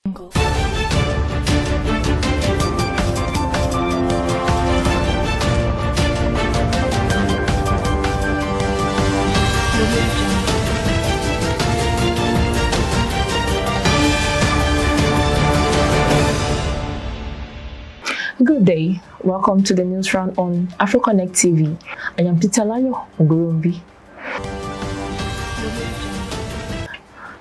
Good day. Welcome to the news round on AfroConnect TV. I am Titalayo Ogurumbi.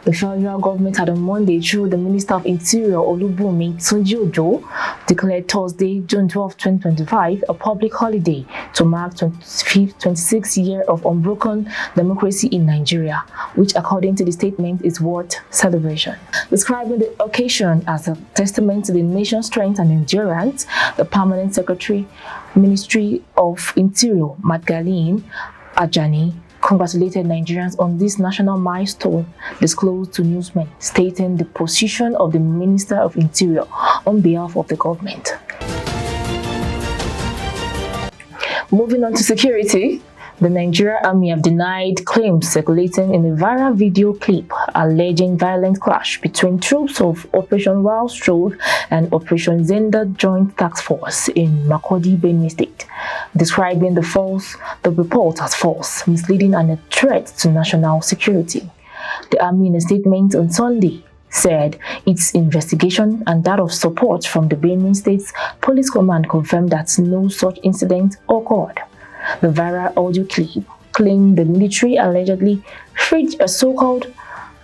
The federal government had on Monday, through the Minister of Interior Olubunmi Tunji Ojo, declared Thursday, June 12, 2025, a public holiday to mark 26th year of unbroken democracy in Nigeria, which, according to the statement, is worth celebration. Describing the occasion as a testament to the nation's strength and endurance, the Permanent Secretary, Ministry of Interior, Magdalene Ajani, congratulated Nigerians on this national milestone, disclosed to newsmen, stating the position of the Minister of Interior on behalf of the government. Moving on to security, the Nigerian Army have denied claims circulating in a viral video clip alleging violent clash between troops of Operation Wild Stroll and Operation Zenda Joint Task Force in Makurdi, Benue State, describing the report as false, misleading, and a threat to national security. The Army, in a statement on Sunday, said its investigation and that of support from the Benue State's Police Command confirmed that no such incident occurred. The viral audio clip claimed the military allegedly freed a so-called,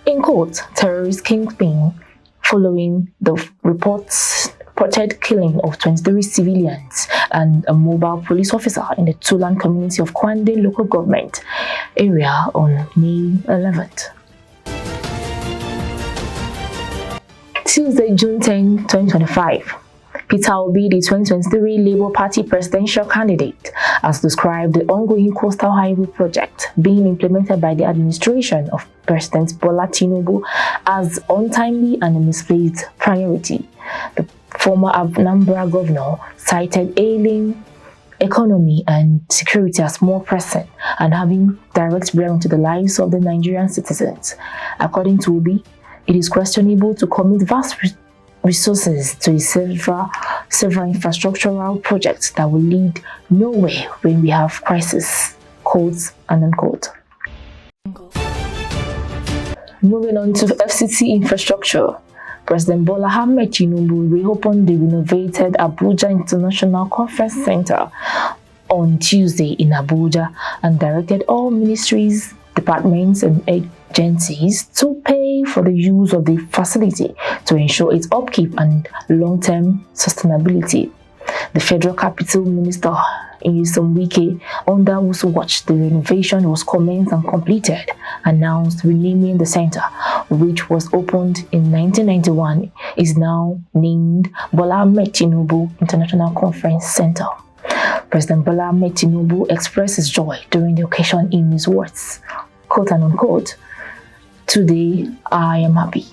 in quotes, terrorist kingpin following the reported killing of 23 civilians and a mobile police officer in the Tulan community of Kwande local government area on May 11th. Tuesday, June 10, 2025. Peter Obi, the 2023 Labour Party presidential candidate, has described the ongoing Coastal Highway project being implemented by the administration of President Bola Tinubu as untimely and a misplaced priority. The former Anambra governor cited ailing economy and security as more pressing and having direct bearing to the lives of the Nigerian citizens. According to Obi, it is questionable to commit vast resources to several infrastructural projects that will lead nowhere when we have crisis, quotes and unquote. Moving on to FCT infrastructure, President Bola Ahmed Tinubu reopened the renovated Abuja International Conference Center on Tuesday in Abuja and directed all ministries, departments and agencies to pay for the use of the facility to ensure its upkeep and long-term sustainability. The Federal Capital Minister, Nyesom Wike, under whose watch the renovation was commenced and completed, announced renaming the center, which was opened in 1991, is now named Bola Ahmed Tinubu International Conference Center. President Bola Ahmed Tinubu expressed his joy during the occasion in his words, quote and unquote, "Today I am happy."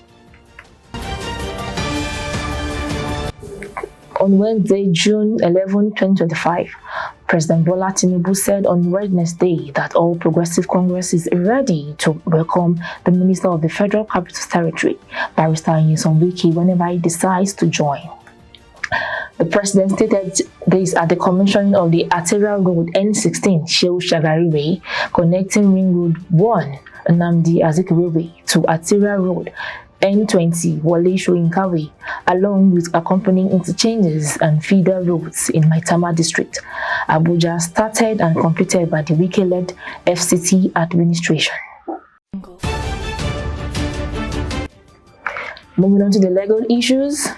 On Wednesday, June 11, 2025, President Bola Tinubu said on Wednesday that All Progressive Congress is ready to welcome the Minister of the Federal Capital Territory, Barrister Nyesom Wike, whenever he decides to join. The president stated this at the commissioning of the Arterial Road N16 Shehu Shagari Way, connecting Ring Road 1 Nnamdi Azikiwe Way to Arterial Road N20 Wole Soyinka Way, along with accompanying interchanges and feeder roads in Maitama district. Abuja started and completed by the Wike-led FCT administration. Moving on to the legal issues.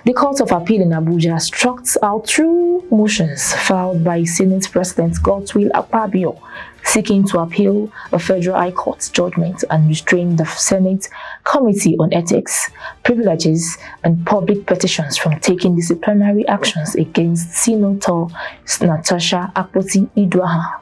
The Court of Appeal in Abuja struck out two motions filed by Senate President Godswill Akpabio, seeking to appeal a Federal High Court judgment and restrain the Senate Committee on Ethics, Privileges and Public Petitions from taking disciplinary actions against Senator Natasha Akpoti-Idwaha.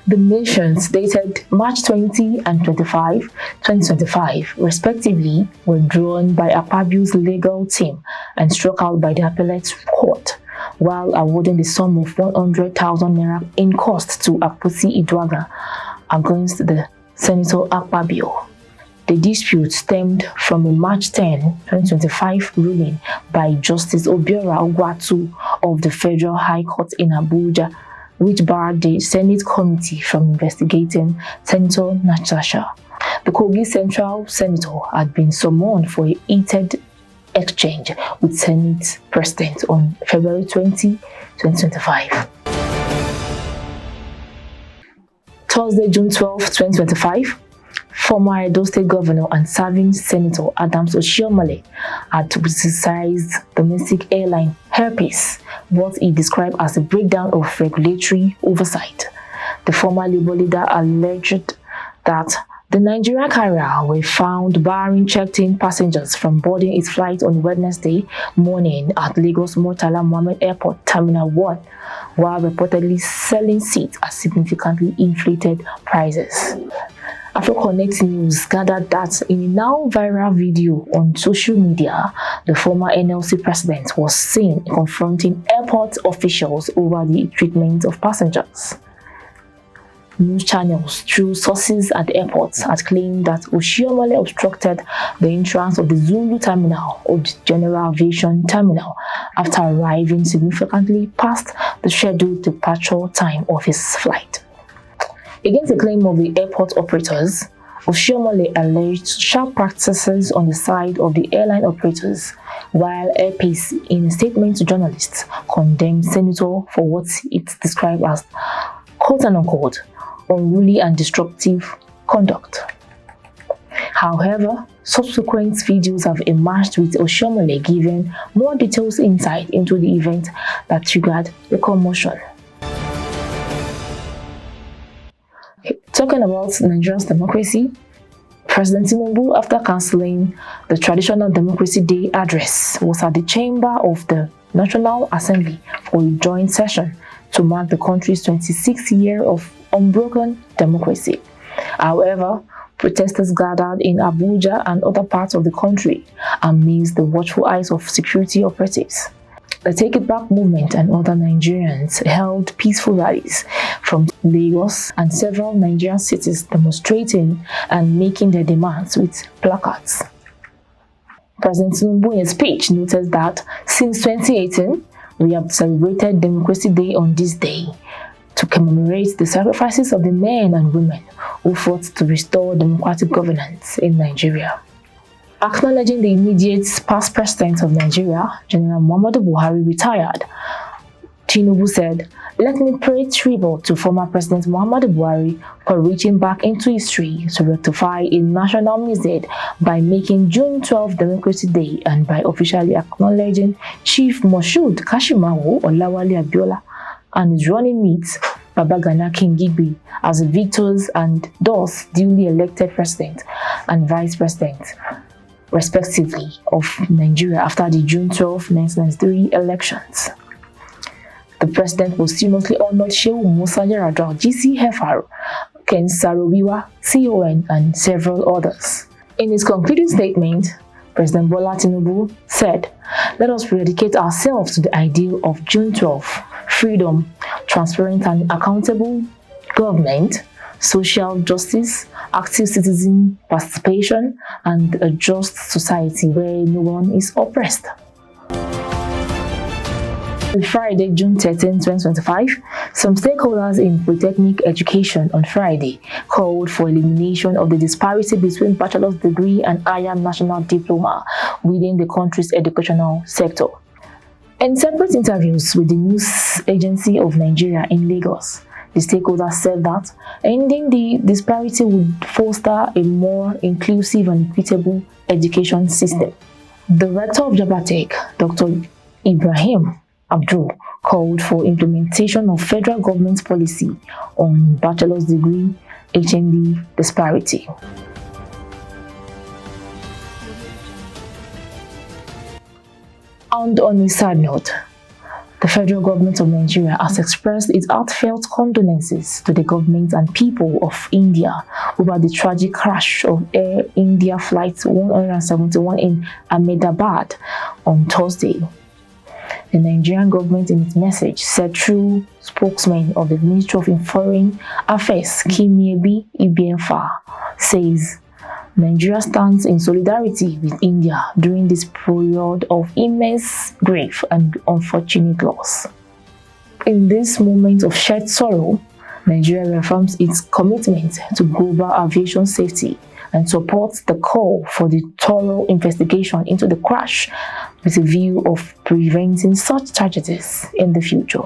The motions dated March 20 and 25, 2025, respectively, were drawn by Akpabio's legal team and struck out by the appellate court, while awarding the sum of 100,000 naira in cost to Akpoti-Idwaha against the Senator Akpabio. The dispute stemmed from a March 10, 2025 ruling by Justice Obiora Ogwatu of the Federal High Court in Abuja, which barred the Senate committee from investigating Senator Natasha. The Kogi Central Senator had been summoned for a heated exchange with Senate President on February 20, 2025. Thursday, June 12, 2025, former Edo State Governor and serving Senator Adams Oshiomhole had criticized domestic airline Air Peace, what he described as a breakdown of regulatory oversight. The former Labour leader alleged that the Nigerian carrier were found barring checked-in passengers from boarding its flight on Wednesday morning at Lagos Murtala Mohammed Airport Terminal 1, while reportedly selling seats at significantly inflated prices. AfroConnect News gathered that in a now viral video on social media, the former NLC president was seen confronting airport officials over the treatment of passengers. News channels, through sources at the airport, had claimed that Oshiomhole obstructed the entrance of the Zulu terminal of the General Aviation Terminal after arriving significantly past the scheduled departure time of his flight. Against the claim of the airport operators, Oshiomhole alleged sharp practices on the side of the airline operators, while Air Peace, in a statement to journalists, condemned Senator for what it described as quote-unquote unruly and destructive conduct. However, subsequent videos have emerged with Oshiomhole giving more detailed insight into the event that triggered the commotion. Talking about Nigeria's democracy, President Tinubu, after cancelling the traditional Democracy Day address, was at the chamber of the National Assembly for a joint session to mark the country's 26th year of unbroken democracy. However, protesters gathered in Abuja and other parts of the country amidst the watchful eyes of security operatives. The Take It Back movement and other Nigerians held peaceful rallies from Lagos and several Nigerian cities, demonstrating and making their demands with placards. President Tinubu, in a speech, noted that since 2018, we have celebrated Democracy Day on this day to commemorate the sacrifices of the men and women who fought to restore democratic governance in Nigeria. Acknowledging the immediate past president of Nigeria, General Muhammadu Buhari, retired, Tinubu said, "Let me pay tribute to former President Muhammadu Buhari for reaching back into history to rectify a national mistake by making June 12 Democracy Day and by officially acknowledging Chief Moshood Kashimawo Olawale Abiola and his running mate Babagana Kingibe as the victors and thus duly elected president and vice president, respectively, of Nigeria after the June 12, 1993 elections." The president posthumously honored Shehu Musa Yar'Adua, GCFR, Ken Saro-Wiwa, CON, and several others. In his concluding statement, President Bola Tinubu said, "Let us dedicate ourselves to the ideal of June 12, freedom, transparent and accountable government, social justice, active citizen participation, and a just society where no one is oppressed." On Friday, June 13, 2025, some stakeholders in polytechnic education on Friday called for elimination of the disparity between bachelor's degree and higher national diploma within the country's educational sector. In separate interviews with the News Agency of Nigeria in Lagos, the stakeholders said that ending the disparity would foster a more inclusive and equitable education system. The rector of Jabatech, Dr. Ibrahim Abdul, called for implementation of federal government policy on bachelor's degree HND disparity. And on a sad note, the federal government of Nigeria has expressed its heartfelt condolences to the government and people of India over the tragic crash of Air India Flight 171 in Ahmedabad on Thursday. The Nigerian government, in its message, said through spokesman of the Ministry of Foreign Affairs, Kimiyebi Ibiemfa, says, Nigeria stands in solidarity with India during this period of immense grief and unfortunate loss. In this moment of shared sorrow, Nigeria reaffirms its commitment to global aviation safety and supports the call for the thorough investigation into the crash with a view of preventing such tragedies in the future.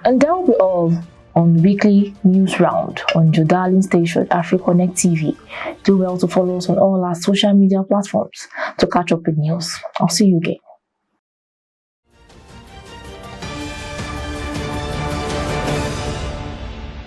And that will be all on Weekly News Round on your darling station AfriConnect TV. Do well to follow us on all our social media platforms to catch up with news. I'll see you again.